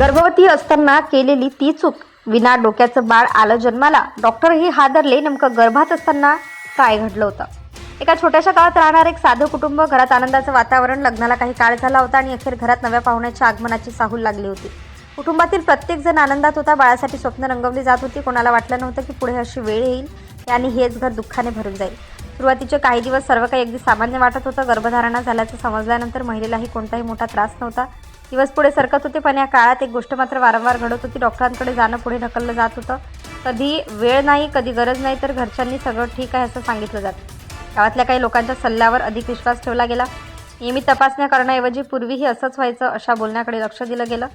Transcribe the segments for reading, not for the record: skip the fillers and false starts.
गर्भवती असताना केलेली ती चूक, विना डोक्याचं बाळ आलं जन्माला. डॉक्टरही हादरले. नेमकं गर्भात असताना काय घडलं होतं? एका छोट्याशा गावात राहणार एक साधं कुटुंब. घरात आनंदाचं वातावरण. लग्नाला काही काळ झाला होता आणि अखेर घरात नव्या पाहुण्याच्या आगमनाची चाहूल लागली होती. कुटुंबातील प्रत्येक जण आनंदात होता. बाळासाठी स्वप्न रंगवली जात होती. कोणाला वाटलं नव्हतं की पुढे अशी वेळ येईल आणि हेच घर दुःखाने भरून जाईल. सुरुवातीचे काही दिवस सर्व काही अगदी सामान्य वाटत होतं. गर्भधारणा झाल्याचं समजल्यानंतर महिलेलाही कोणताही मोठा त्रास नव्हता. दिवस पुढे सरकत होते, पण या काळात एक गोष्ट मात्र वारंवार घडत होती. डॉक्टरांकडे जाणं पुढे ढकललं जात होतं. कधी वेळ नाही, कधी गरज नाही, तर घरच्यांनी सगळं ठीक आहे असं सांगितलं जातं. गावातल्या काही लोकांच्या सल्ल्यावर अधिक विश्वास ठेवला गेला. नियमित तपासण्या करण्याऐवजी पूर्वीही असंच व्हायचं अशा बोलण्याकडे लक्ष दिलं गेलं.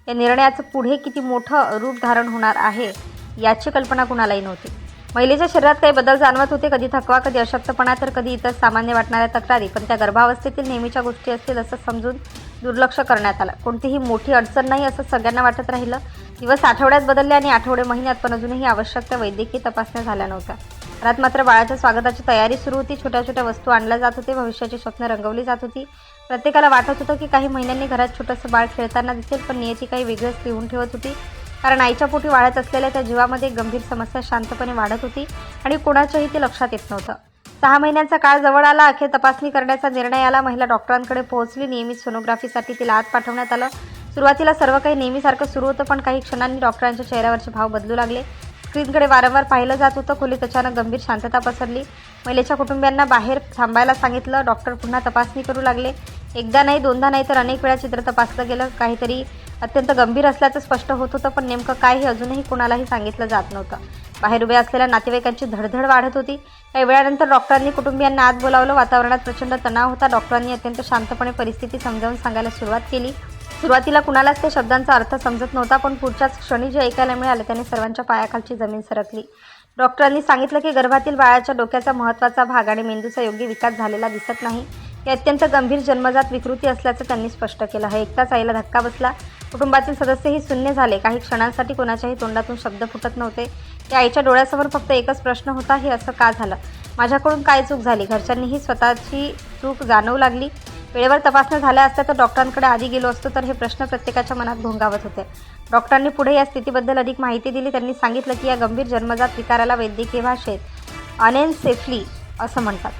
या निर्णयाचं पुढे किती मोठं रूप धारण होणार आहे याची कल्पना कुणालाही नव्हती. महिलेच्या शरीरात काही बदल जाणवत होते. कधी थकवा, कधी अशक्तपणा, तर कधी इतर सामान्य वाटणाऱ्या तक्रारी. पण त्या गर्भावस्थेतील नेहमीच्या गोष्टी असतील असं समजून दुर्लक्ष करण्यात आलं. कोणतीही मोठी अडचण नाही असं सगळ्यांना वाटत राहिलं. दिवस आठवड्यात बदलले आणि आठवडे महिन्यात, पण अजूनही आवश्यक त्या वैद्यकीय तपासण्या झाल्या नव्हत्या. घरात मात्र बाळाच्या स्वागताची तयारी सुरू होती. छोट्या छोट्या वस्तू आणल्या जात होते. भविष्याची स्वप्न रंगवली जात होती. प्रत्येकाला वाटत होतं की काही महिन्यांनी घरात छोटंसं बाळ खेळताना दिसेल, पण नियती काही वेगळंच लिहून ठेवत होती. कारण आईच्या पोटी वाढत असलेल्या त्या जीवामध्ये एक गंभीर समस्या शांतपणे वाढत होती आणि कोणाच्याही ते लक्षात येत नव्हतं. 6 महिन्यांचा काळ जवळ आला. अखेर तपासणी करण्याचा निर्णय आला. महिला डॉक्टरांकडे पोहोचली. नियमित सोनोग्राफीसाठी तिला आत पाठवण्यात आलं. सुरुवातीला सर्व काही नेहमीसारखं सुरू होतं, पण काही क्षणांनी डॉक्टरांच्या चेहऱ्यावरचे भाव बदलू लागले. स्क्रीनकडे वारंवार पाहिलं जात होतं. खोलीत अचानक गंभीर शांतता पसरली. महिलेच्या कुटुंबियांना बाहेर थांबायला सांगितलं. डॉक्टर पुन्हा तपासणी करू लागले. एकदा नाही, दोनदा नाही, तर अनेक वेळा चित्र तपासलं गेलं. काहीतरी अत्यंत गंभीर असल्याचं स्पष्ट होत होतं, पण नेमकं काय हे अजूनही कोणालाही सांगितलं जात नव्हतं. बाहेर उभे असलेल्या नातेवाईकांची धडधड वाढत होती. काही वेळानंतर डॉक्टरांनी कुटुंबियांना आत बोलावलं. वातावरणात प्रचंड तणाव होता. डॉक्टरांनी अत्यंत शांतपणे परिस्थिती समजावून सांगायला सुरुवात केली. सुरुवातीला कुणालाच त्या शब्दांचा अर्थ समजत नव्हता, पण पुढच्याच क्षणी जे ऐकायला मिळालं त्याने सर्वांच्या पायाखालची जमीन सरकली. डॉक्टरांनी सांगितलं की गर्भातील बाळाच्या डोक्याचा महत्त्वाचा भाग आणि मेंदूचा योग्य विकास झालेला दिसत नाही. ही अत्यंत गंभीर जन्मजात विकृती असल्याचं त्यांनी स्पष्ट केलं. हे ऐकताच आईला धक्का बसला. कुटुंबातील सदस्यही शून्य झाले. काही क्षणांसाठी कोणाच्याही तोंडातून शब्द फुटत नव्हते. त्या आईच्या डोळ्यासमोर फक्त एकच प्रश्न होता, हे असं का झालं? माझ्याकडून काय चूक झाली? घरच्यांनीही स्वतःची चूक जाणवू लागली. वेळेवर तपासण्या झाल्या असत्या तर डॉक्टरांकडे आधी गेलो असतो, तर हे प्रश्न प्रत्येकाच्या मनात घोंगावत होते. डॉक्टरांनी पुढे या स्थितीबद्दल अधिक माहिती दिली. त्यांनी सांगितलं की या गंभीर जन्मजात विकाराला वैद्यकीय भाषेत अनेन्सेफली असं म्हणतात.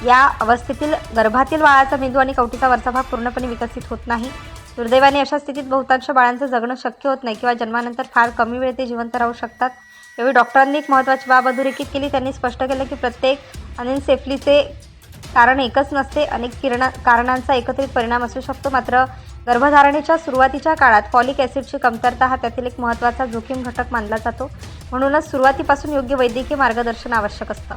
या अवस्थेतील गर्भातील बाळाचा मेंदू आणि कवटीचा वरचा भाग पूर्णपणे विकसित होत नाही. दुर्दैवाने अशा स्थितीत बहुतांश बाळांचं जगणं शक्य होत नाही किंवा जन्मानंतर फार कमी वेळ ते जिवंत राहू शकतात. यावेळी डॉक्टरांनी एक महत्त्वाची बाब अधोरेखित केली. त्यांनी स्पष्ट केलं की प्रत्येक अनेन्सेफलीचे कारण एकच नसते. अनेक कारणांचा एकत्रित परिणाम असू शकतो. मात्र गर्भधारणेच्या सुरुवातीच्या काळात फॉलिक ॲसिडची कमतरता हा त्यातील एक महत्त्वाचा जोखीम घटक मानला जातो. म्हणूनच सुरुवातीपासून योग्य वैद्यकीय मार्गदर्शन आवश्यक असतं.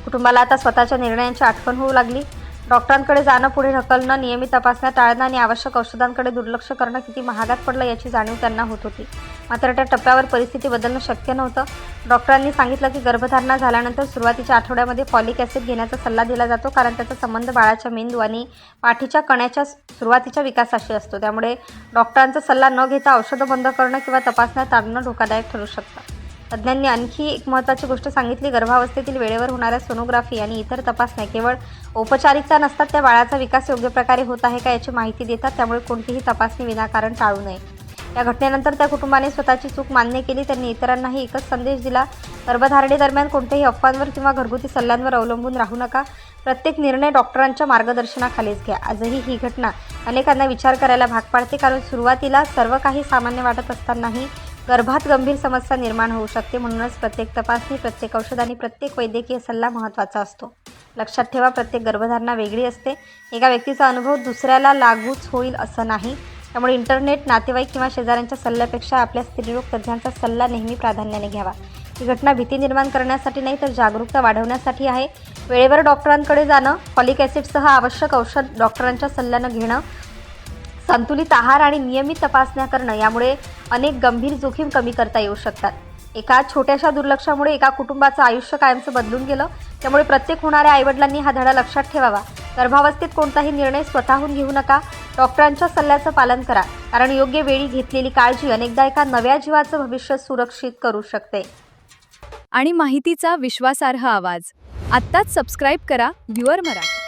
कुटुंबाला आता स्वतःच्या निर्णयांची आठवण होऊ लागली. डॉक्टरांकडे जाणं पुढे ढकलणं, नियमित तपासण्या टाळणं आणि आवश्यक औषधांकडे दुर्लक्ष करणं किती महागात पडलं याची जाणीव त्यांना होत होती. मात्र त्या टप्प्यावर परिस्थिती बदलणं शक्य नव्हतं. डॉक्टरांनी सांगितलं की गर्भधारणा झाल्यानंतर सुरुवातीच्या आठवड्यामध्ये फॉलिक ॲसिड घेण्याचा सल्ला दिला जातो, कारण त्याचा संबंध बाळाच्या मेंदू आणि पाठीच्या कण्याच्या सुरुवातीच्या विकासाशी असतो. त्यामुळे डॉक्टरांचा सल्ला न घेता औषधं बंद करणं किंवा तपासण्या टाळणं धोकादायक ठरू शकतं. तज्ज्ञांनी आणखी एक महत्त्वाची गोष्ट सांगितली. गर्भावस्थेतील वेळेवर होणाऱ्या सोनोग्राफी आणि इतर तपासण्या केवळ औपचारिकता नसतात, त्या बाळाचा विकास योग्य प्रकारे होत आहे का याची माहिती देतात. त्यामुळे कोणतीही तपासणी विनाकारण टाळू नये. या घटनेनंतर त्या कुटुंबाने स्वतःची चूक मान्य केली. त्यांनी इतरांनाही एकच संदेश दिला: गर्भधारणेदरम्यान कोणत्याही अफवांवर किंवा घरगुती सल्ल्यांवर अवलंबून राहू नका. प्रत्येक निर्णय डॉक्टरांच्या मार्गदर्शनाखालीच घ्या. आजही ही घटना अनेकांना विचार करायला भाग पाडते, कारण सुरुवातीला सर्व काही सामान्य वाटत असतानाही गर्भात गंभीर समस्या निर्माण होऊ शकते. म्हणूनच प्रत्येक तपासणी, प्रत्येक औषध आणि प्रत्येक वैद्यकीय सल्ला महत्त्वाचा असतो. लक्षात ठेवा, प्रत्येक गर्भधारणा वेगळी असते. एका व्यक्तीचा अनुभव दुसऱ्याला लागूच होईल असं नाही. त्यामुळे इंटरनेट, नातेवाईक किंवा शेजाऱ्यांच्या सल्ल्यापेक्षा आपल्या स्त्रीरोग तज्ज्ञांचा सल्ला नेहमी प्राधान्याने घ्यावा. ही घटना भीती निर्माण करण्यासाठी नाही, तर जागरूकता वाढवण्यासाठी आहे. वेळेवर डॉक्टरांकडे जाणं, फॉलिक ॲसिडसह आवश्यक औषध डॉक्टरांच्या सल्ल्यानं घेणं, संतुलित आहार आणि नियमित तपासण्या करणं, यामुळे अनेक गंभीर जोखीम कमी करता येऊ शकतात. एका छोट्याशा दुर्लक्षामुळे एका कुटुंबाचं आयुष्य कायमचं बदलून गेलं. त्यामुळे प्रत्येक होणाऱ्या आईवडिलांनी हा धडा लक्षात ठेवावा. गर्भावस्थेत कोणताही निर्णय स्वतःहून घेऊ नका. डॉक्टरांच्या सल्ल्याचं पालन करा, कारण योग्य वेळी घेतलेली काळजी अनेकदा एका नव्या जीवाचं भविष्य सुरक्षित करू शकते. आणि माहितीचा विश्वासार्ह आवाज. आत्ताच सबस्क्राईब करा व्ह्यूअर मराठी.